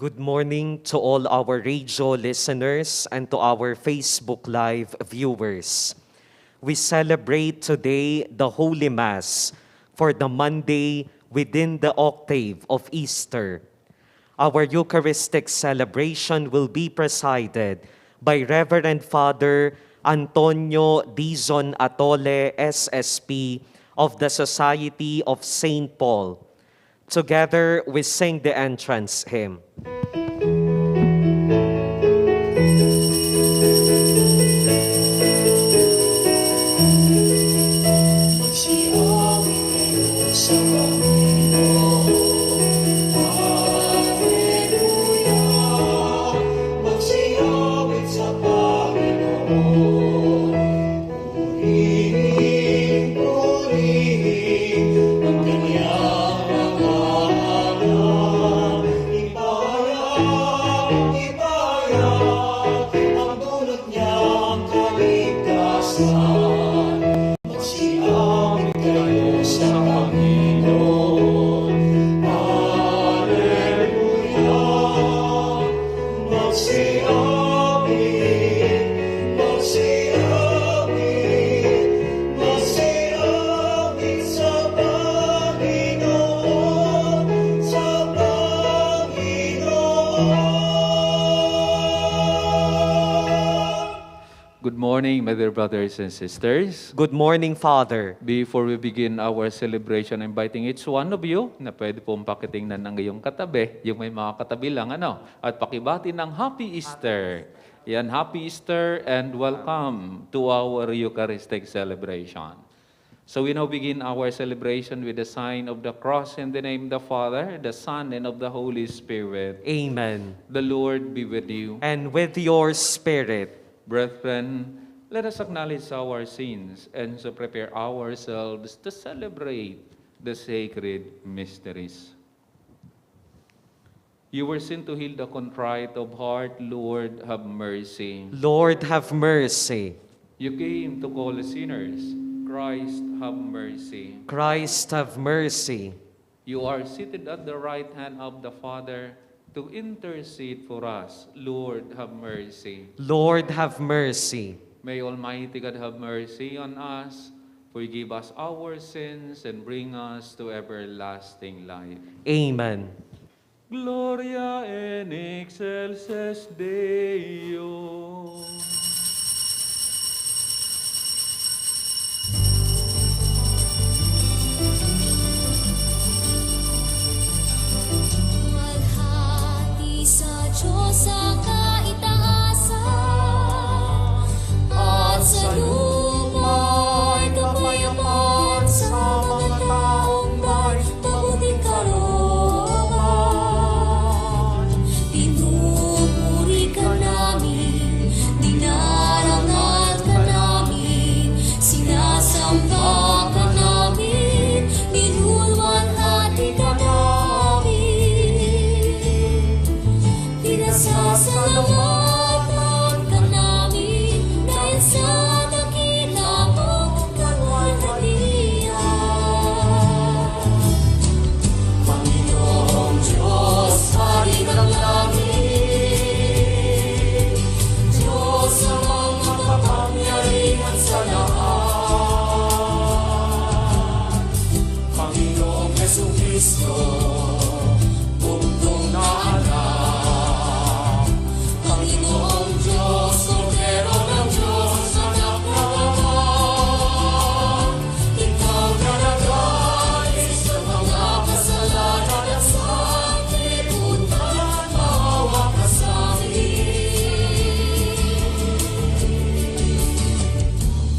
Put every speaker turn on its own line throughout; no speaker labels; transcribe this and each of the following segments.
Good morning to all our radio listeners and to our Facebook Live viewers. We celebrate today the Holy Mass for the Monday within the octave of Easter. Our Eucharistic celebration will be presided by Reverend Father Antonio Dizon Atole, SSP, of the Society of St. Paul. Together, we sing the entrance hymn.
Good morning, my dear brothers and sisters.
Good morning, Father.
Before we begin our celebration, inviting each one of you na pwede pong pakitingnan ng iyong katabi, yung may mga katabi lang, at pakibati ng Happy Easter. Yan, Happy Easter and welcome to our Eucharistic celebration. So we now begin our celebration with the sign of the cross in the name of the Father, the Son, and of the Holy Spirit.
Amen.
The Lord be with you.
And with your spirit.
Brethren, let us acknowledge our sins and so prepare ourselves to celebrate the sacred mysteries. You were sent to heal the contrite of heart. Lord, have mercy.
Lord, have mercy.
You came to call sinners. Christ, have mercy.
Christ, have mercy.
You are seated at the right hand of the Father to intercede for us. Lord, have mercy.
Lord, have mercy.
May Almighty God have mercy on us, forgive us our sins, and bring us to everlasting life.
Amen.
Gloria in excelsis Deo.
Diyos sa kaitaasan at sa luma'y kapayapaan sa mga taong may mabuting kalooban. Pinupuri ka namin, dinarangal ka namin, sinasamba ka namin, inulwalhati ka namin. Sasalamatan ka namin dahil sa dakila mong kaluwalhatian. Panginoong Diyos, Hari ng langit, Diyos sa mga kapangyarihan sa lahat. Panginoong Jesucristo, bugtong na anak. Panginoong Diyos, Kordero ng Diyos, anak ng Ama, Ikaw na nag-alis sa mga kasalanan at sanlibutan, maawa ka sa amin.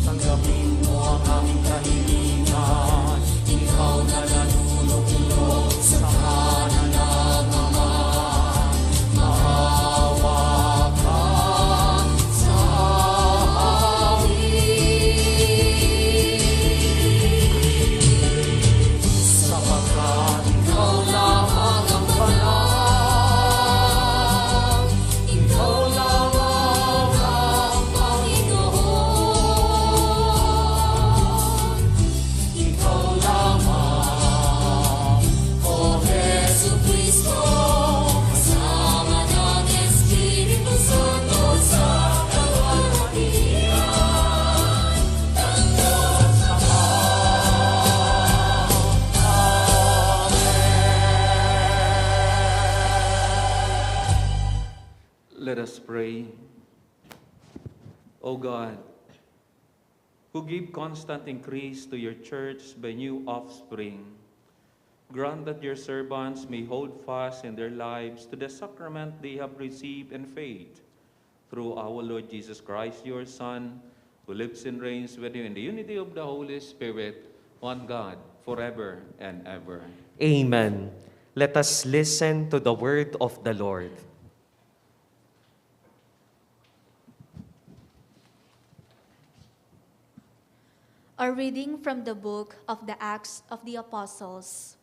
Tanggapin mo ang aming kahilingan, Ikaw na nanunod-unod sa
us pray. O God, who give constant increase to your church by new offspring, grant that your servants may hold fast in their lives to the sacrament they have received in faith, through our Lord Jesus Christ, your Son, who lives and reigns with you in the unity of the Holy Spirit, one God, forever and ever.
Amen. Let us listen to the word of the Lord.
A reading from the book of the Acts of the Apostles.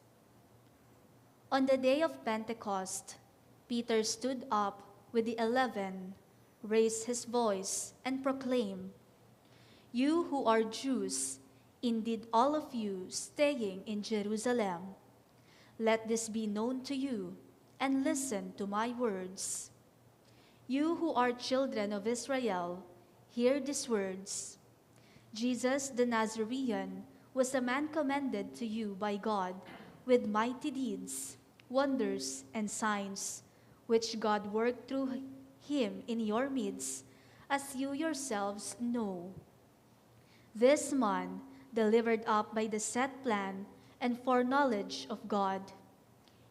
On the day of Pentecost, Peter stood up with the 11, raised his voice, and proclaimed, "You who are Jews, indeed all of you staying in Jerusalem, let this be known to you, and listen to my words. You who are children of Israel, hear these words. Jesus the Nazarene was a man commended to you by God with mighty deeds, wonders, and signs, which God worked through him in your midst, as you yourselves know. This man, delivered up by the set plan and foreknowledge of God,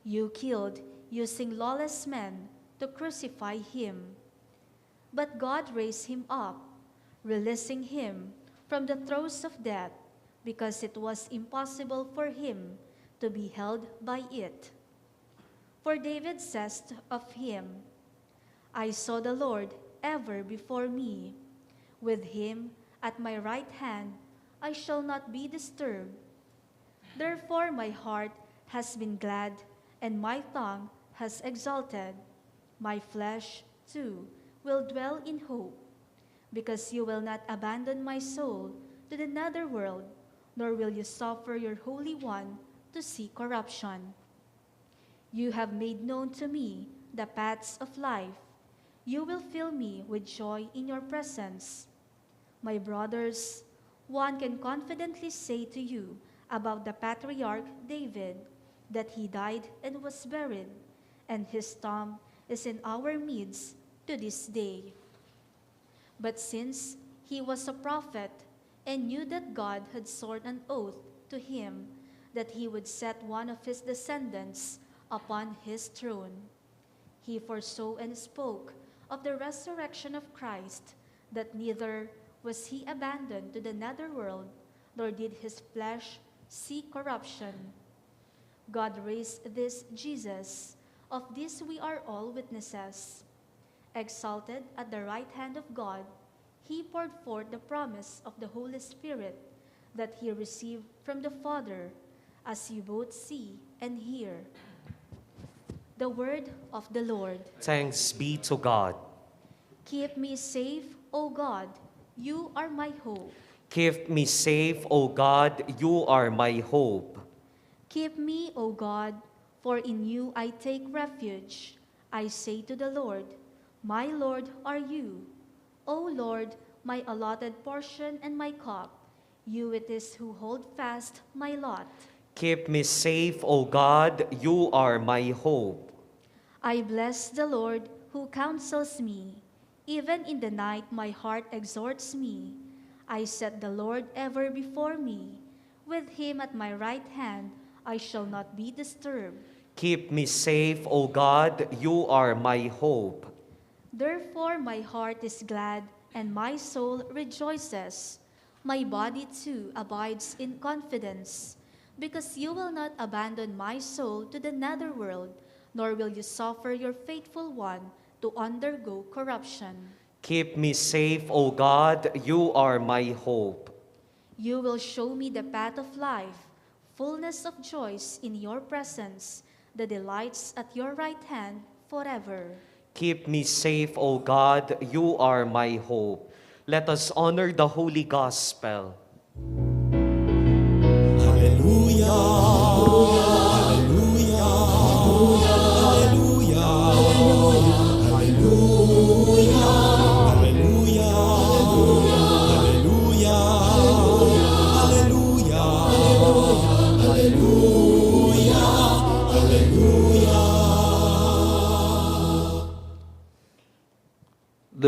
you killed using lawless men to crucify him. But God raised him up, releasing him from the throes of death, because it was impossible for him to be held by it. For David says of him, I saw the Lord ever before me. With him at my right hand, I shall not be disturbed. Therefore my heart has been glad, and my tongue has exulted. My flesh, too, will dwell in hope, because you will not abandon my soul to the nether world, nor will you suffer your Holy One to see corruption. You have made known to me the paths of life. You will fill me with joy in your presence. My brothers, one can confidently say to you about the patriarch David that he died and was buried, and his tomb is in our midst to this day. But since he was a prophet and knew that God had sworn an oath to him that he would set one of his descendants upon his throne, he foresaw and spoke of the resurrection of Christ, that neither was he abandoned to the netherworld, nor did his flesh see corruption. God raised this Jesus, of this we are all witnesses. Exalted at the right hand of God, he poured forth the promise of the Holy Spirit that he received from the Father, as you both see and hear. The word of the Lord.
Thanks be to God.
Keep me safe, O God, you are my hope.
Keep me safe, O God, you are my hope.
Keep me, O God, for in you I take refuge. I say to the Lord, my Lord are you. O Lord, my allotted portion and my cup, you it is who hold fast my lot.
Keep me safe, O God, you are my hope.
I bless the Lord who counsels me. Even in the night my heart exhorts me. I set the Lord ever before me. With him at my right hand, I shall not be disturbed.
Keep me safe, O God, you are my hope.
Therefore my heart is glad, and my soul rejoices. My body too abides in confidence, because you will not abandon my soul to the netherworld, nor will you suffer your faithful one to undergo corruption.
Keep me safe, O God, you are my hope.
You will show me the path of life, fullness of joys in your presence, the delights at your right hand forever.
Keep me safe, O God, you are my hope. Let us honor the Holy Gospel.
Hallelujah. Hallelujah. Hallelujah. Hallelujah. Hallelujah. Hallelujah. Hallelujah. Hallelujah. Hallelujah.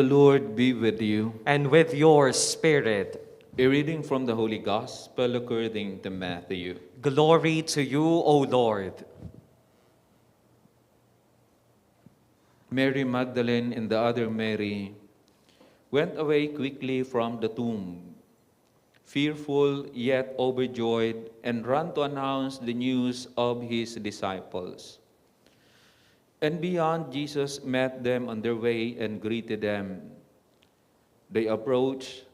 The Lord be with you.
And with your spirit.
A reading from the Holy Gospel according to Matthew.
Glory to you, O Lord.
Mary Magdalene and the other Mary went away quickly from the tomb, fearful yet overjoyed, and ran to announce the news of his disciples. And beyond, Jesus met them on their way and greeted them. They approached,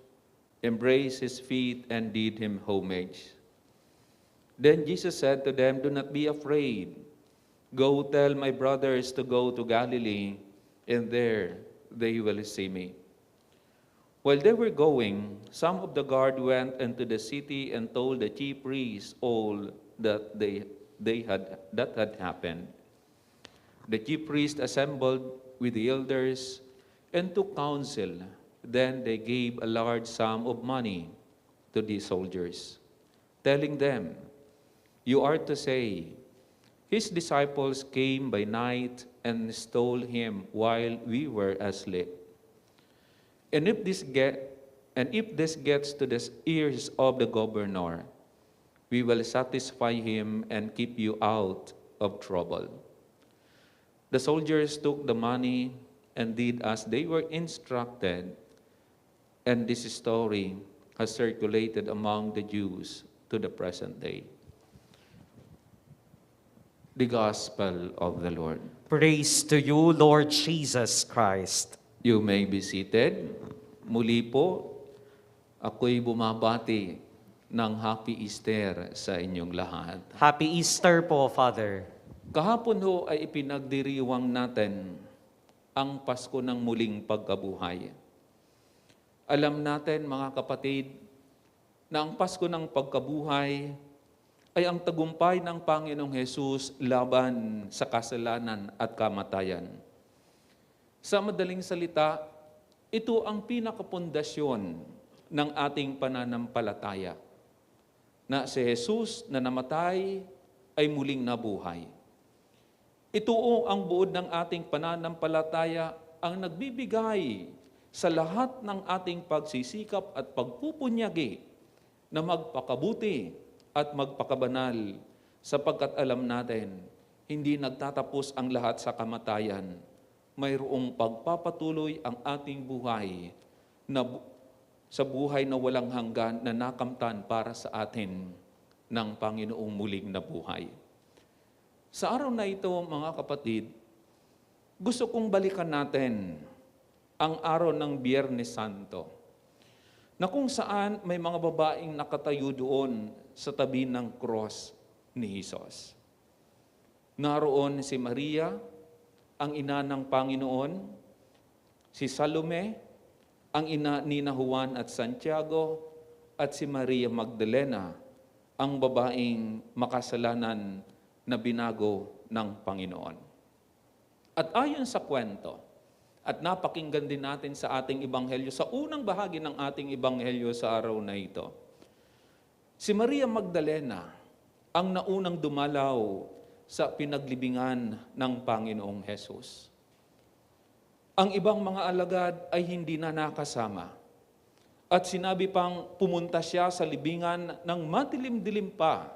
embraced his feet, and did him homage. Then Jesus said to them, "Do not be afraid. Go tell my brothers to go to Galilee, and there they will see me." While they were going, some of the guard went into the city and told the chief priests all that had happened. The chief priests assembled with the elders and took counsel. Then they gave a large sum of money to the soldiers, telling them, "You are to say, his disciples came by night and stole him while we were asleep. And if this gets to the ears of the governor, we will satisfy him and keep you out of trouble." The soldiers took the money and did as they were instructed, and this story has circulated among the Jews to the present day. The Gospel of the Lord.
Praise to you, Lord Jesus Christ.
You may be seated. Muli po, ako'y bumabati ng Happy Easter sa inyong lahat.
Happy Easter po, Father.
Kahapon ho ay ipinagdiriwang natin ang Pasko ng muling pagkabuhay. Alam natin, mga kapatid, na ang Pasko ng pagkabuhay ay ang tagumpay ng Panginoong Hesus laban sa kasalanan at kamatayan. Sa madaling salita, ito ang pinakapundasyon ng ating pananampalataya, na si Jesus na namatay ay muling nabuhay. Ito ang buod ng ating pananampalataya, ang nagbibigay sa lahat ng ating pagsisikap at pagpupunyagi na magpakabuti at magpakabanal, sapagkat alam natin, hindi nagtatapos ang lahat sa kamatayan. Mayroong pagpapatuloy ang ating buhay sa buhay na walang hanggan na nakamtan para sa atin ng Panginoong muling na buhay. Sa araw na ito, mga kapatid, gusto kong balikan natin ang araw ng Biyernes Santo, na kung saan may mga babaeng nakatayo doon sa tabi ng cross ni Jesus. Naroon si Maria, ang ina ng Panginoon, si Salome, ang ina ni Juan at Santiago, at si Maria Magdalena, ang babaeng makasalanan na binago ng Panginoon. At ayon sa kwento, at napakinggan din natin sa ating ebanghelyo, sa unang bahagi ng ating ebanghelyo sa araw na ito, si Maria Magdalena ang naunang dumalaw sa pinaglibingan ng Panginoong Hesus. Ang ibang mga alagad ay hindi na nakasama. At sinabi pang pumunta siya sa libingan ng madilim-dilim pa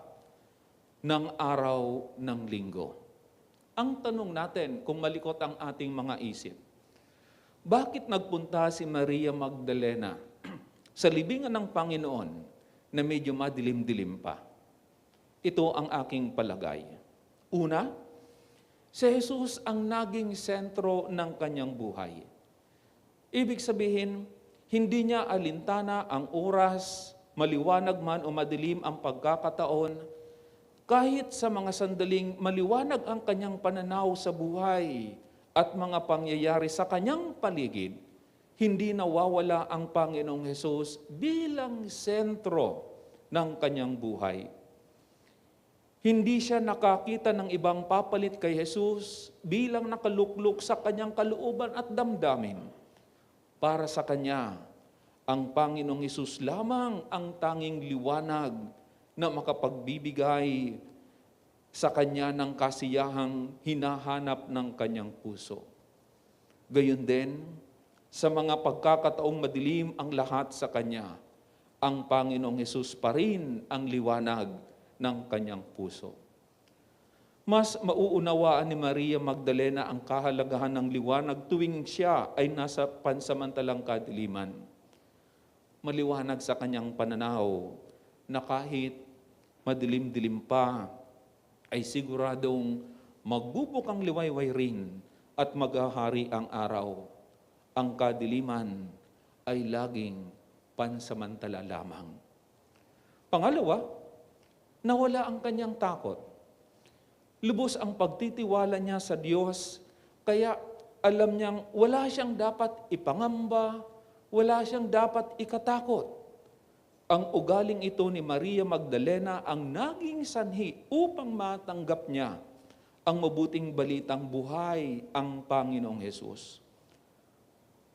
ng araw ng linggo. Ang tanong natin, kung malikot ang ating mga isip, bakit nagpunta si Maria Magdalena sa libingan ng Panginoon na medyo madilim-dilim pa? Ito ang aking palagay. Una, si Jesus ang naging sentro ng kanyang buhay. Ibig sabihin, hindi niya alintana ang oras, maliwanag man o madilim ang pagkakataon, kahit sa mga sandaling maliwanag ang kanyang pananaw sa buhay at mga pangyayari sa kanyang paligid, hindi nawawala ang Panginoong Hesus bilang sentro ng kanyang buhay. Hindi siya nakakita ng ibang papalit kay Jesus bilang nakaluklok sa kanyang kalooban at damdamin. Para sa kanya, ang Panginoong Hesus lamang ang tanging liwanag na makapagbibigay sa kanya ng kasiyahang hinahanap ng kanyang puso. Gayon din, Sa mga pagkakataong madilim ang lahat sa Kanya, ang Panginoong Hesus pa rin ang liwanag ng kanyang puso. Mas mauunawaan ni Maria Magdalena ang kahalagahan ng liwanag tuwing siya ay nasa pansamantalang kadiliman. Maliwanag sa kanyang pananaw na kahit madilim-dilim pa, ay siguradong magbubukang liwayway rin at maghahari ang araw. Ang kadiliman ay laging pansamantala lamang. Pangalawa, nawala ang kanyang takot. Lubos ang pagtitiwala niya sa Diyos, kaya alam niyang wala siyang dapat ipangamba, wala siyang dapat ikatakot. Ang ugaling ito ni Maria Magdalena ang naging sanhi upang matanggap niya ang mabuting balitang buhay ang Panginoong Hesus.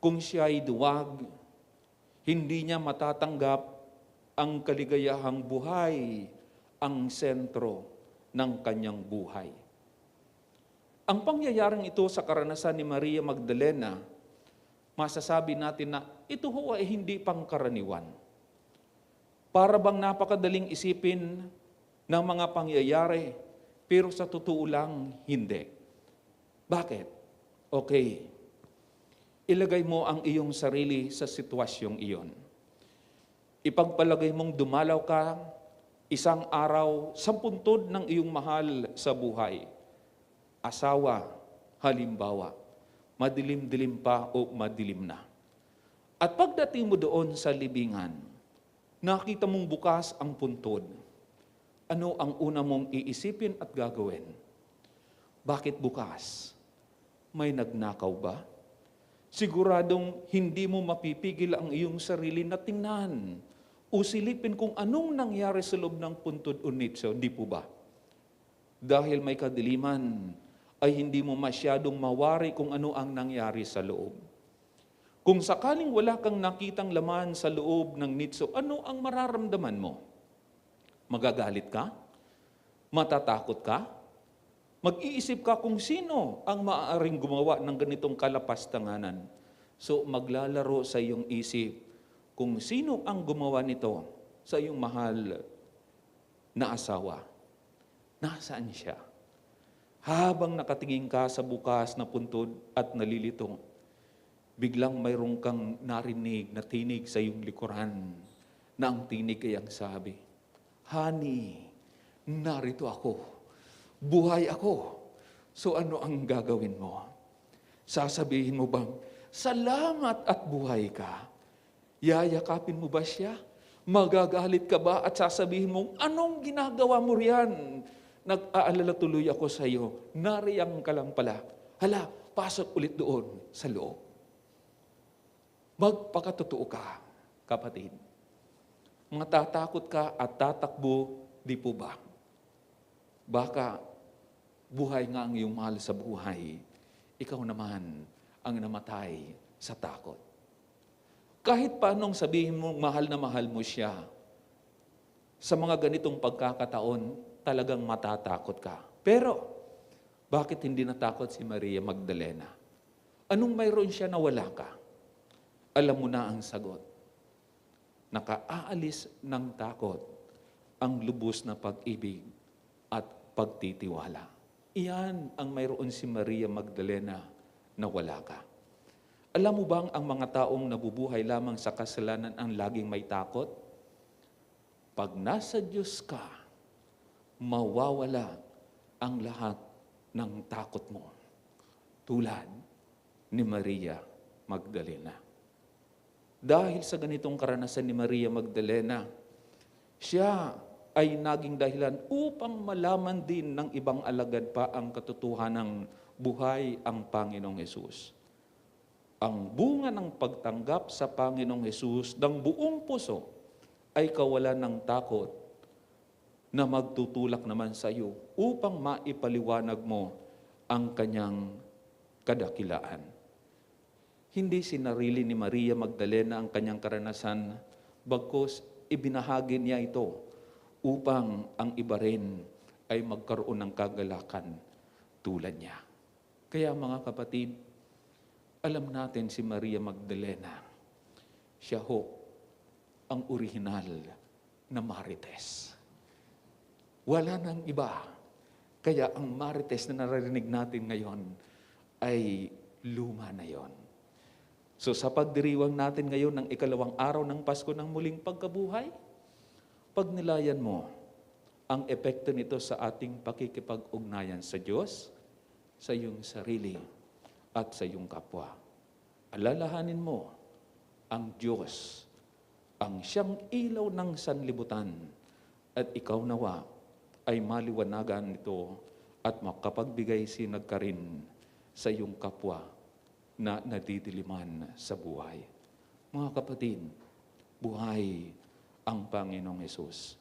Kung siya ay duwag, hindi niya matatanggap ang kaligayahang buhay ang sentro ng kanyang buhay. Ang pangyayaring ito sa karanasan ni Maria Magdalena, masasabi natin na ito ho ay hindi pangkaraniwan. Para bang napakadaling isipin ng mga pangyayari, pero sa totoo lang, hindi. Bakit? Okay. Ilagay mo ang iyong sarili sa sitwasyong iyon. Ipagpalagay mong dumalaw ka isang araw sa puntod ng iyong mahal sa buhay. Asawa, halimbawa, madilim-dilim pa o madilim na. At pagdating mo doon sa libingan, nakita mong bukas ang puntod. Ano ang una mong iisipin at gagawin? Bakit bukas? May nagnakaw ba? Siguradong hindi mo mapipigil ang iyong sarili na tingnan o silipin kung anong nangyari sa loob ng puntod o nitso, di po ba? Dahil may kadiliman, ay hindi mo masyadong mawari kung ano ang nangyari sa loob. Kung sakaling wala kang nakitang laman sa loob ng nitso, ano ang mararamdaman mo? Magagalit ka? Matatakot ka? Mag-iisip ka kung sino ang maaaring gumawa ng ganitong kalapastanganan. So maglalaro sa iyong isip kung sino ang gumawa nito sa iyong mahal na asawa. Nasaan siya? Habang nakatingin ka sa bukas na puntod at nalilito, biglang mayroong kang narinig na tinig sa iyong likuran na ang tinig ay ang sabi, "Honey, narito ako. Buhay ako." So ano ang gagawin mo? Sasabihin mo bang, "Salamat at buhay ka"? Yayakapin mo ba siya? Magagalit ka ba at sasabihin mo, "Anong ginagawa mo riyan? Nag-aalala tuloy ako sa iyo. Nariyang ka lang pala. Hala, pasok ulit doon sa loob." Magpakatotoo ka, kapatid. Matatakot ka at tatakbo, di po ba? Baka buhay nga ang iyong mahal sa buhay, ikaw naman ang namatay sa takot. Kahit paanong sabihin mo mahal na mahal mo siya, sa mga ganitong pagkakataon, talagang matatakot ka. Pero, bakit hindi natakot si Maria Magdalena? Anong mayroon siya na wala ka? Alam mo na ang sagot. Nakaaalis ng takot ang lubos na pag-ibig at pagtitiwala. Iyan ang mayroon si Maria Magdalena na wala ka. Alam mo bang ang mga taong nabubuhay lamang sa kasalanan ang laging may takot? Pag nasa Diyos ka, mawawala ang lahat ng takot mo. Tulad ni Maria Magdalena. Dahil sa ganitong karanasan ni Maria Magdalena, siya ay naging dahilan upang malaman din ng ibang alagad pa ang katotohanang buhay ang Panginoong Hesus. Ang bunga ng pagtanggap sa Panginoong Hesus ng buong puso ay kawalan ng takot na magtutulak naman sa iyo upang maipaliwanag mo ang kanyang kadakilaan. Hindi sinarili ni Maria Magdalena ang kanyang karanasan, bagkus ibinahagi niya ito upang ang iba rin ay magkaroon ng kagalakan tulad niya. Kaya mga kapatid, Alam natin si Maria Magdalena, siya ho ang orihinal na Marites. Wala nang iba. Kaya ang Marites na naririnig natin ngayon ay luma na yon. So sa pagdiriwang natin ngayon ng ikalawang araw ng Pasko ng muling pagkabuhay, pagnilayan mo ang epekto nito sa ating pakikipag-ugnayan sa Diyos, sa iyong sarili, at sa iyong kapwa. Alalahanin mo ang Diyos, ang siyang ilaw ng sanlibutan, at ikaw nawa ay maliwanagan nito at makapagbigay sinag ka rin sa iyong kapwa na nadidiliman sa buhay. Mga kapatid, buhay ang Panginoong Hesus.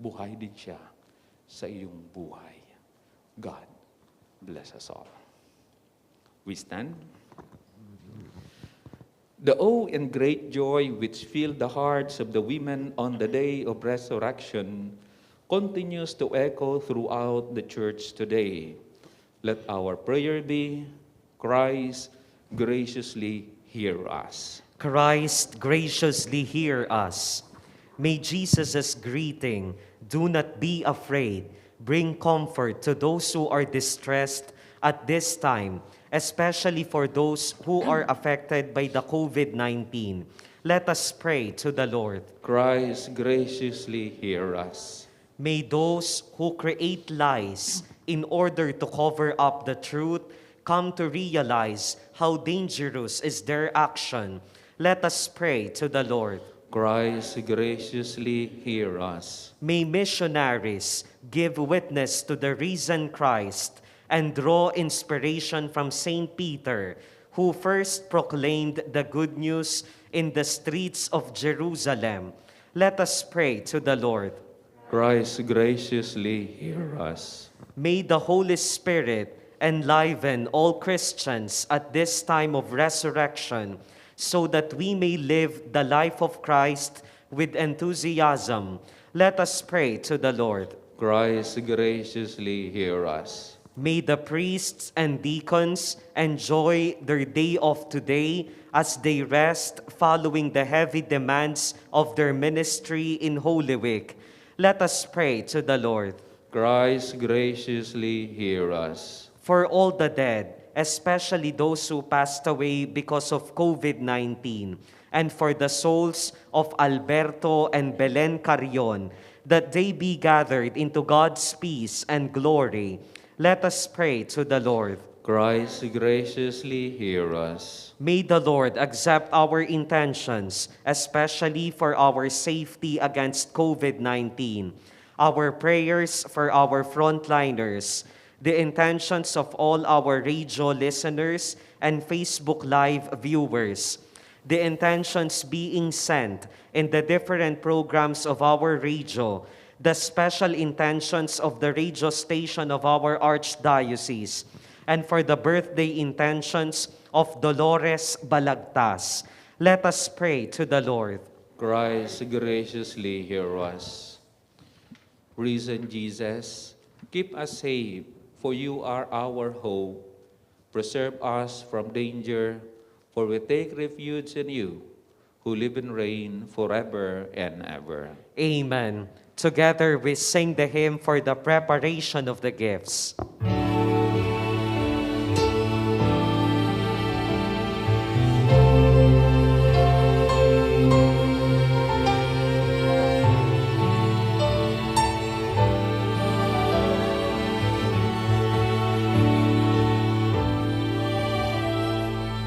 Buhay din siya sa iyong buhay. God bless us all. We stand. The awe and great joy which filled the hearts of the women on the day of resurrection continues to echo throughout the church today. Let our prayer be, Christ, graciously hear us.
Christ, graciously hear us. May Jesus' greeting, do not be afraid, bring comfort to those who are distressed at this time, especially for those who are affected by the COVID-19. Let us pray to the Lord.
Christ, graciously hear us.
May those who create lies in order to cover up the truth come to realize how dangerous is their action. Let us pray to the Lord.
Christ, graciously hear us.
May missionaries give witness to the risen Christ and draw inspiration from Saint Peter, who first proclaimed the good news in the streets of Jerusalem. Let us pray to the Lord.
Christ, graciously hear us.
May the Holy Spirit enliven all Christians at this time of resurrection, so that we may live the life of Christ with enthusiasm. Let us pray to the Lord.
Christ, graciously hear us.
May the priests and deacons enjoy their day off today as they rest following the heavy demands of their ministry in Holy Week. Let us pray to the Lord.
Christ, graciously hear us.
For all the dead, especially those who passed away because of COVID-19, and for the souls of Alberto and Belen Carrion, that they be gathered into God's peace and glory. Let us pray to the Lord.
Christ, graciously hear us.
May the Lord accept our intentions, especially for our safety against COVID-19, our prayers for our frontliners, the intentions of all our radio listeners and Facebook Live viewers, the intentions being sent in the different programs of our radio, the special intentions of the radio station of our Archdiocese, and for the birthday intentions of Dolores Balagtas. Let us pray to the Lord.
Christ, graciously hear us. Risen Jesus, keep us safe, for you are our hope. Preserve us from danger, for we take refuge in you, who live and reign forever and ever.
Amen. Together we sing the hymn for the preparation of the gifts.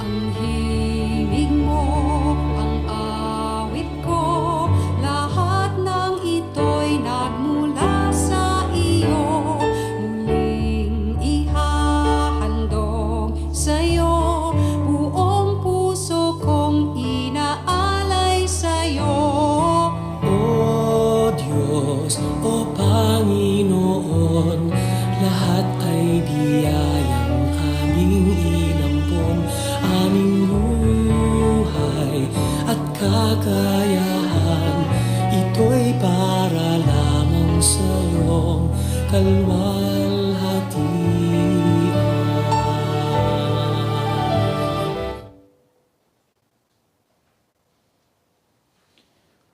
Ang himig mo, ang awit ko, lahat ng ito'y nagmula sa iyo. Muling ihahandog sa'yo, buong puso kong inaalay sa'yo.
O Diyos, O Panginoon, lahat ay biyayang aming inampon, aming buhay at kakayahan. Ito'y para lamang sa iyong kalwalhatian.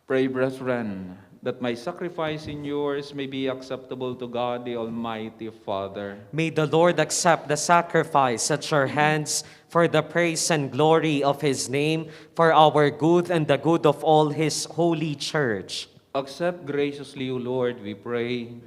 Pray, brethren, that my sacrifice and yours may be acceptable to God, the Almighty Father.
May the Lord accept the sacrifice at your hands for the praise and glory of his name, for our good and the good of all his holy church.
Accept graciously, O Lord, we pray,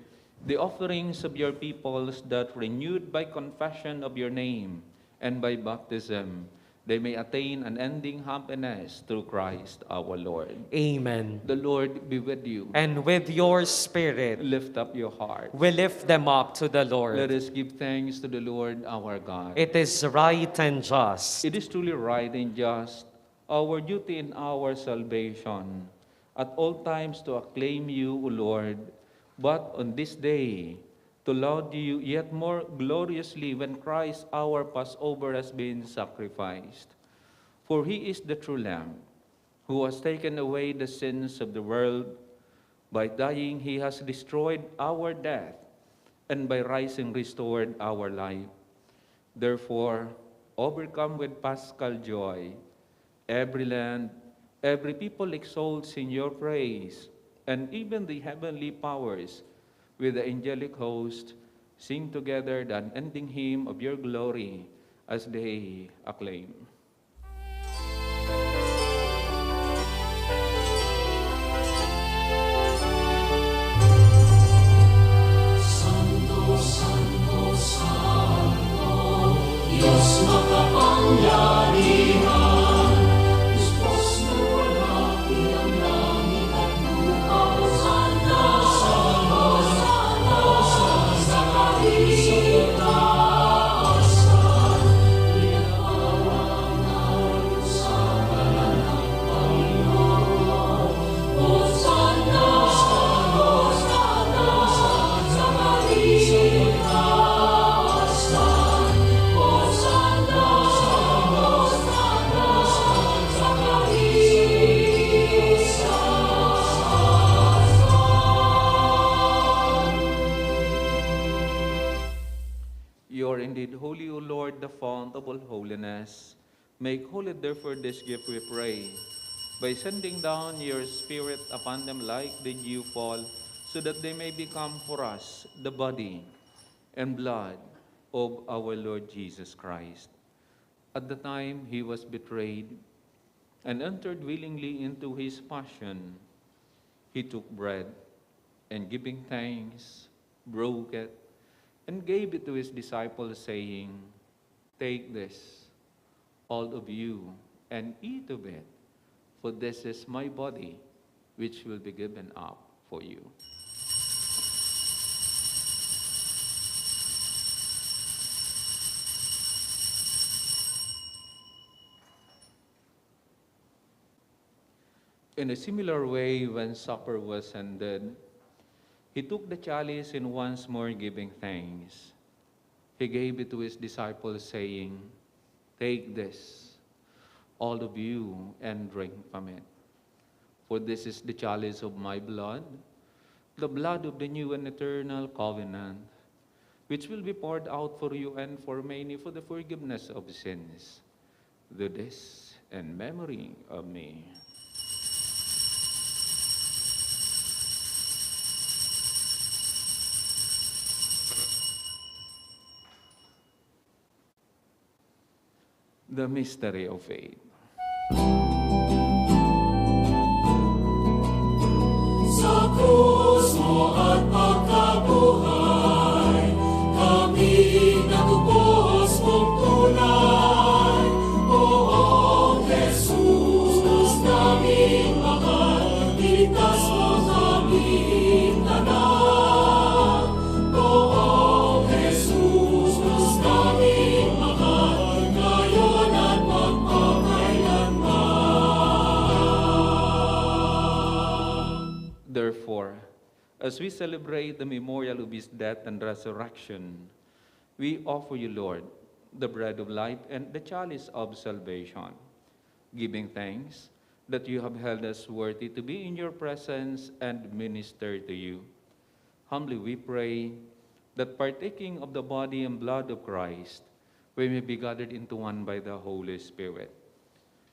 the offerings of your peoples that, renewed by confession of your name and by baptism, they may attain unending happiness through Christ our Lord.
Amen.
The Lord be with you.
And with your spirit,
Lift up your heart.
we lift them up to the
Let
Lord.
us give thanks to the Lord our God.
It is right and just.
It is truly right and just, our duty and our salvation, at all times to acclaim you, O Lord, but on this day, to laud you yet more gloriously when Christ our Passover has been sacrificed. For he is the true Lamb, who has taken away the sins of the world. By dying, he has destroyed our death, and by rising restored our life. Therefore, overcome with paschal joy, every land, every people exalts in your praise, and even the heavenly powers with the angelic host sing together the unending hymn of your glory as they acclaim.
Santo, Santo, Santo, Diyos makapangyarihan, Diyos na walaki ang langit at lupa. Hosanna, Hosanna, sa kaitaasan, pinapawang naroon sa ngalan ng Panginoon. Hosanna, Hosanna, sa kaitaasan, Hosanna, Hosanna, sa
You are indeed holy, O Lord, the fount of all holiness. Make holy, therefore, this gift, we pray, by sending down your Spirit upon them like the dew fall, so that they may become for us the body and blood of our Lord Jesus Christ. At the time he was betrayed and entered willingly into his passion, he took bread, and giving thanks, broke it, and gave it to his disciples, saying, "Take this, all of you, and eat of it, for this is my body, which will be given up for you." In a similar way, when supper was ended, he took the chalice and once more giving thanks, he gave it to his disciples, saying, "Take this, all of you, and drink from it. For this is the chalice of my blood, the blood of the new and eternal covenant, which will be poured out for you and for many for the forgiveness of sins. Do this in memory of me." The mystery of faith.
Sa krus mo at pagkabuhay, kami natupos mong tunay. Poong Jesus, naming mahal, iligtas mo kaming tanan. Poong Jesus, naming mahal, ngayon at magpakailanman.
Therefore, as we celebrate the memorial of his death and resurrection, we offer you, Lord, the bread of life and the chalice of salvation, giving thanks that you have held us worthy to be in your presence and minister to you. Humbly we pray that partaking of the body and blood of Christ, we may be gathered into one by the Holy Spirit.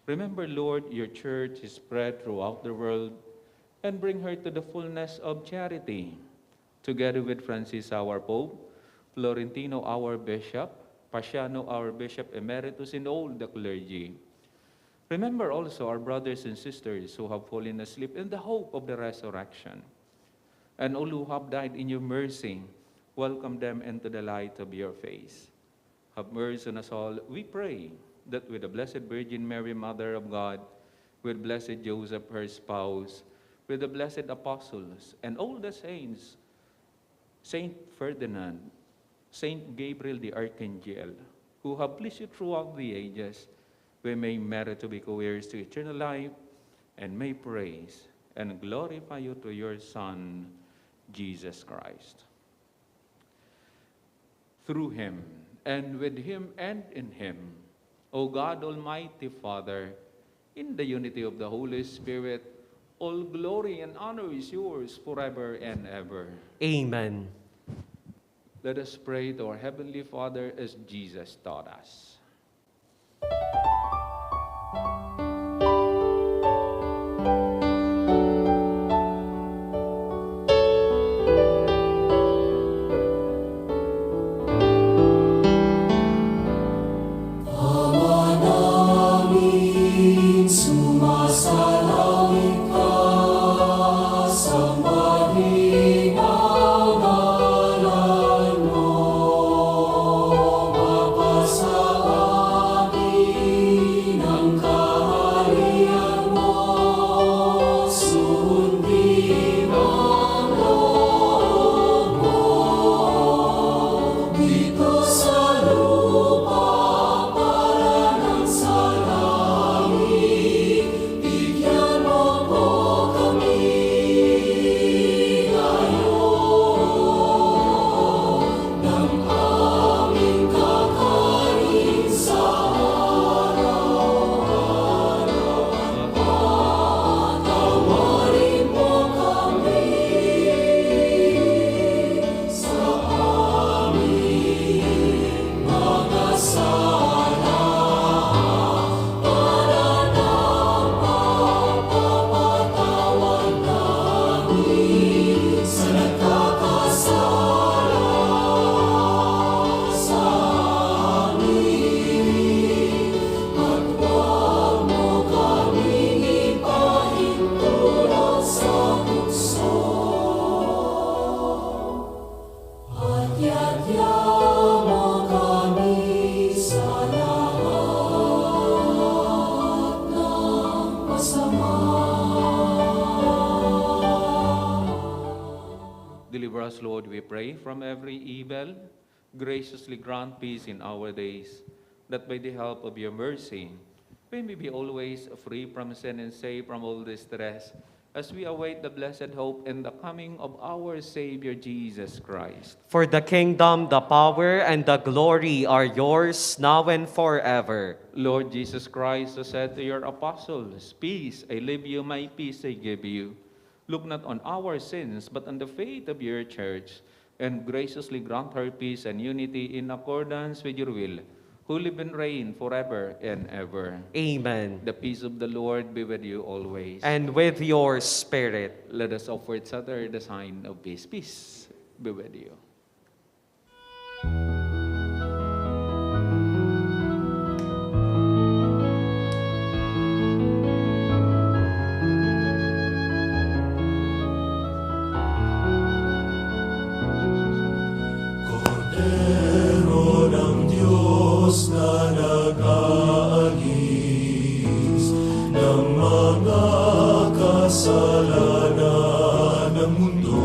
Remember, Lord, your church is spread throughout the world, and bring her to the fullness of charity, together with Francis, our Pope, Florentino, our Bishop, Pasiano, our Bishop Emeritus, and all the clergy. Remember also our brothers and sisters who have fallen asleep in the hope of the resurrection, and all who have died in your mercy. Welcome them into the light of your face. Have mercy on us all, we pray, that with the Blessed Virgin Mary, Mother of God, with Blessed Joseph, her spouse, with the blessed apostles, and all the saints, Saint Ferdinand, Saint Gabriel the Archangel, who have pleased you throughout the ages, we may merit to be co-heirs to eternal life, and may praise and glorify you to your Son, Jesus Christ. Through him, and with him, and in him, O God, Almighty Father, in the unity of the Holy Spirit, all glory and honor is yours forever and ever.
Amen.
Let us pray to our Heavenly Father as Jesus taught us.
Sumasalangit ka, sambahin ang ngalan mo. Mapasa amin ang kaharian mo. Sundin ang loob mo. Dito sa lupa para ng sa langit. Bigyan mo po kami ngayon ng aming kakanin sa araw-araw. Patawarin mo kami sa aming mga sala para ng pagpapatawad namin sa nagkakasala sa amin. At huwag mo kaming ipahintulot sa tukso. At yadya mo kami sa lahat ng masama.
Deliver us, Lord, we pray, from every evil. Graciously grant peace in our days, that by the help of your mercy, we may be always free from sin and safe from all distress, as we await the blessed hope and the coming of our Savior Jesus Christ.
For the kingdom, the power, and the glory are yours now and forever.
Lord Jesus Christ, who said to your apostles, "Peace I leave you, my peace I give you," look not on our sins, but on the faith of your church, and graciously grant her peace and unity in accordance with your will, who live and reign forever and ever.
Amen.
The peace of the Lord be with you always.
And with your spirit.
Let us offer each other the sign of peace. Peace be with you.
Cordero ng Diyos na nag-aalis ng mga kasalanan ng mundo.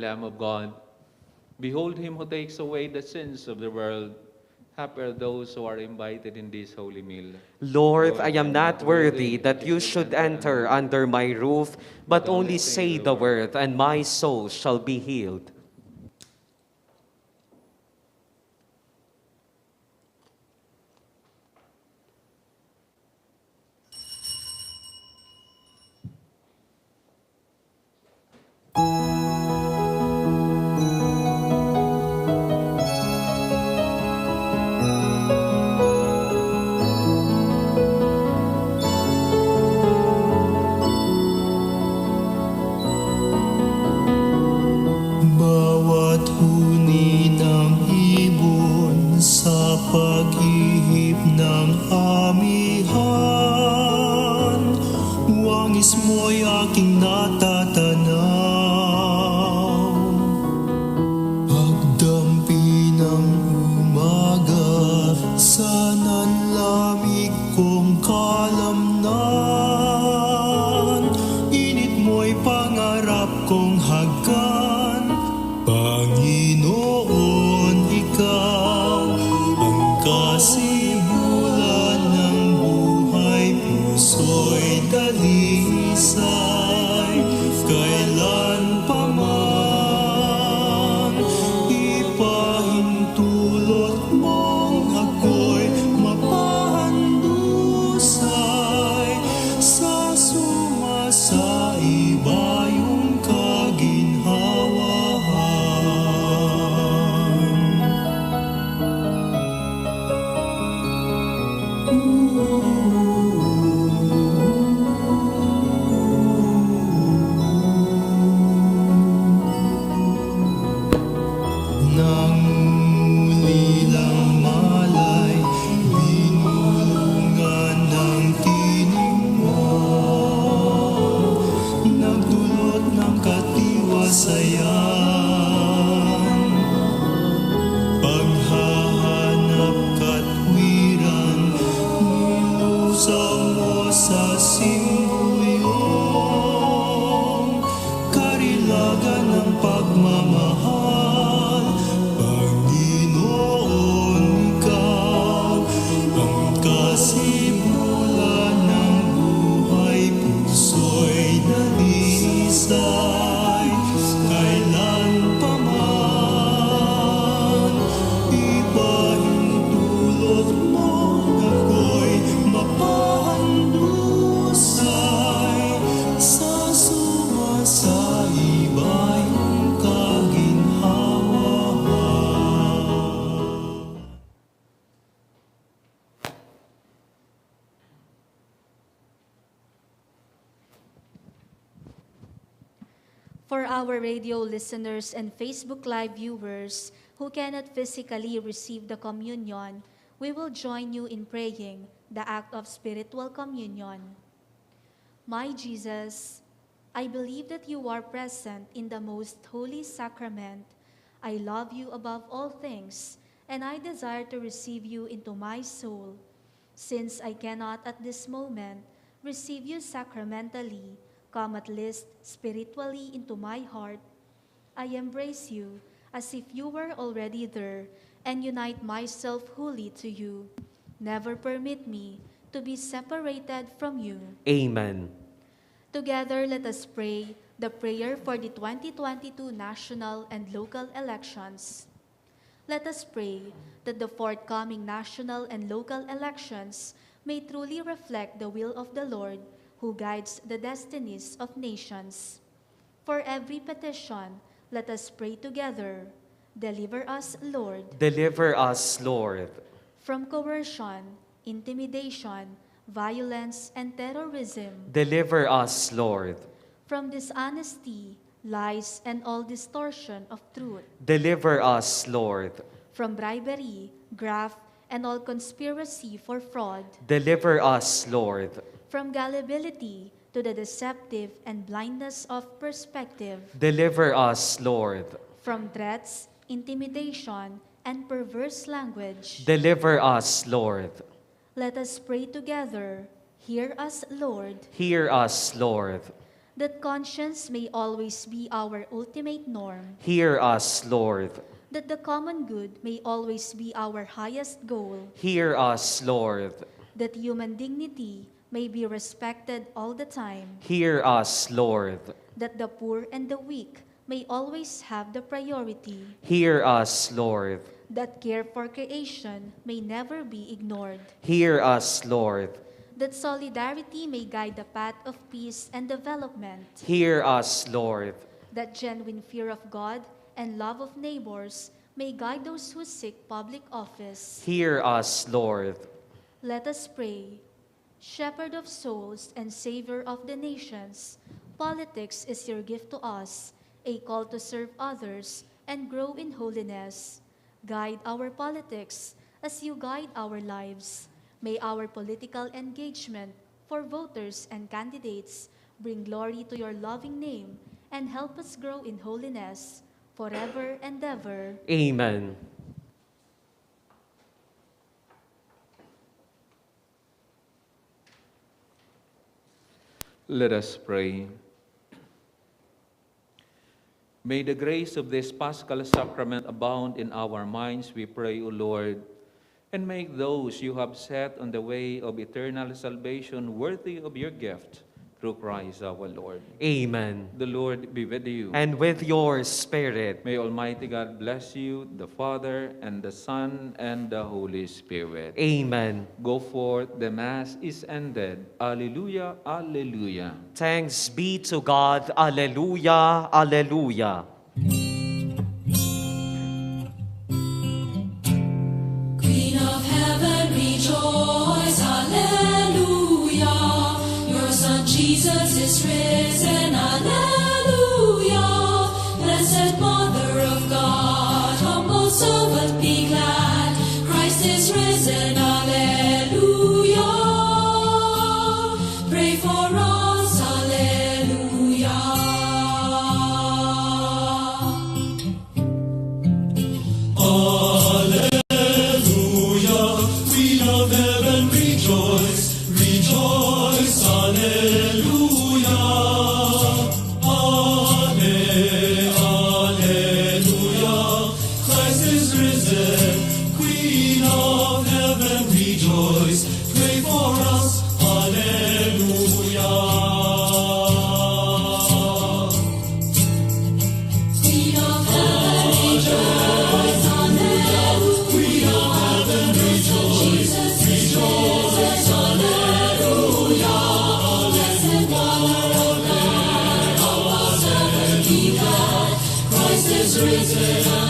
Lamb of God. Behold him who takes away the sins of the world. Happy are those who are invited in this holy meal.
Lord, I am not worthy that you should enter under my roof, but only say the word, and my soul shall be healed.
Bawat huni ng ibon sa pag-ihip ng amihan, wangis mo'y aking natatanaw. Pagdampi ng umaga sa nanlamig kong kalamnan, init mo'y pangarap kong hagkan. Panginoon, ikaw ang kasibulan ng buhay, puso'y dalisay. Kailan pa man ipahintulot mong ako'y mapahandusay sa sumasaiba yung kaginhawahan. Nangulilang malay, binulungan ng tinig mo, nagdulot ng katiwasayan. Paghahanap katwiran, nilusaw mo sa simbuyong karilagan ng pagmamahal. Panginoon, ikaw ang kasibulan ng buhay, puso'y dalisay. Kailan pa man ipahintulot mo ako'y mapahandusay sa sumasaiba yung kaginhawahan.
For our radio listeners and Facebook Live viewers who cannot physically receive the communion, we will join you in praying the act of spiritual communion. My Jesus, I believe that you are present in the most holy sacrament. I love you above all things, and I desire to receive you into my soul. Since I cannot at this moment receive you sacramentally, come at least spiritually into my heart. I embrace you as if you were already there and unite myself wholly to you. Never permit me to be separated from you.
Amen.
Together, let us pray the prayer for the 2022 national and local elections. Let us pray that the forthcoming national and local elections may truly reflect the will of the Lord, who guides the destinies of nations. For every petition, let us pray together. Deliver us, Lord,
Deliver us, Lord,
from coercion, intimidation, violence, and terrorism,
deliver us, Lord,
from dishonesty, lies, and all distortion of truth,
deliver us, Lord,
from bribery, graft, and all conspiracy for fraud,
deliver us, Lord,
from gullibility to the deceptive and blindness of perspective,
deliver us, Lord,
from threats, intimidation, and perverse language.
deliver us, Lord,
Let us pray together. Hear us, Lord.
hear us, Lord,
That conscience may always be our ultimate norm.
Hear us, Lord.
That the common good may always be our highest goal.
Hear us, Lord.
That human dignity may be respected all the time.
Hear us, Lord.
That the poor and the weak may always have the priority.
Hear us, Lord.
That care for creation may never be ignored.
Hear us, Lord.
That solidarity may guide the path of peace and development.
Hear us, Lord.
That genuine fear of God and love of neighbors may guide those who seek public office.
Hear us, Lord.
Let us pray. Shepherd of souls and Savior of the nations, politics is your gift to us, a call to serve others and grow in holiness. Guide our politics as you guide our lives. May our political engagement for voters and candidates bring glory to your loving name and help us grow in holiness forever and ever.
Amen.
Let us pray. May the grace of this Paschal Sacrament abound in our minds, we pray, O Lord, and make those you have set on the way of eternal salvation worthy of your gift, through Christ our Lord.
Amen.
The Lord be with you.
And with your spirit.
May Almighty God bless you, the Father, and the Son, and the Holy Spirit.
Amen.
Go forth, the Mass is ended. Alleluia, alleluia.
Thanks be to God. Alleluia, alleluia.
Queen of heaven, rejoice, hallelujah. Your Son Jesus is risen, hallelujah. Blessed Mother of God, humble servant, be glad. Christ is risen, hallelujah. Pray for us, hallelujah.
Alleluia, Queen of heaven, rejoice, rejoice, alleluia. Alleluia, Christ is risen, Queen of heaven, rejoice, pray for us, alleluia.
Queen of heaven, rejoice, hallelujah. Queen of heaven, rejoice, Jesus, hallelujah. Blessed Mother of God, humble servant, be glad. Christ is risen,